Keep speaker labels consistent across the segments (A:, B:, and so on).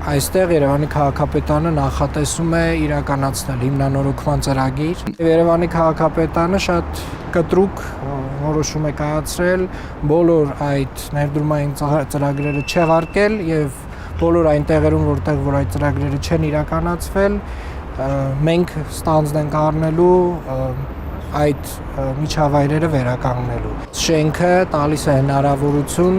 A: Այստեղ Երևանի քաղաքապետարանը նախատեսում է իրականացնել հիմնանորոգման ծրագիր։ Երևանի քաղաքապետարանը շատ կտրուկ որոշում է կայացրել բոլոր այդ ներդրումային ծրագրերը չեղարկել եւ բոլոր այն տեղերում, որտեղ այդ ծրագրերը չեն իրականացվել, մենք ստանձն ենք առնելու այդ միջավայրերը վերականգնելու։ Շենքը տալիս է հնարավորություն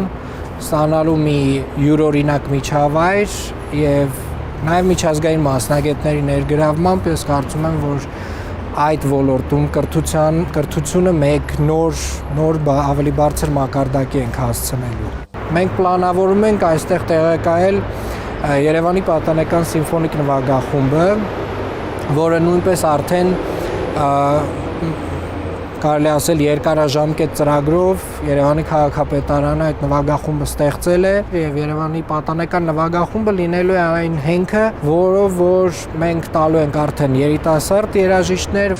A: ստանալու մի յուրօրինակ միջավայր եւ նաեւ միջազգային մասնագետների ներգրավմամբ ես կարծում եմ, որ այդ ոլորտում կրթությունը մեկ նոր ավելի բարձր մակարդակի ենք հասցնելու։ Մենք պլանավորում ենք այստեղ տեղակայել Երևանի պատանեկան սիմֆոնիկ նվագախումբը, որը նույնպես արդեն կարելի ասել երկարաժամկետ ծրագրով Երևանի քաղաքապետարանը այդ նվագախումբը ստեղծել է եւ Երևանի պատանեկան նվագախումբը լինելու է այն հենքը, որով որ մենք տալու ենք արդեն երիտասարդ երաժիշտներ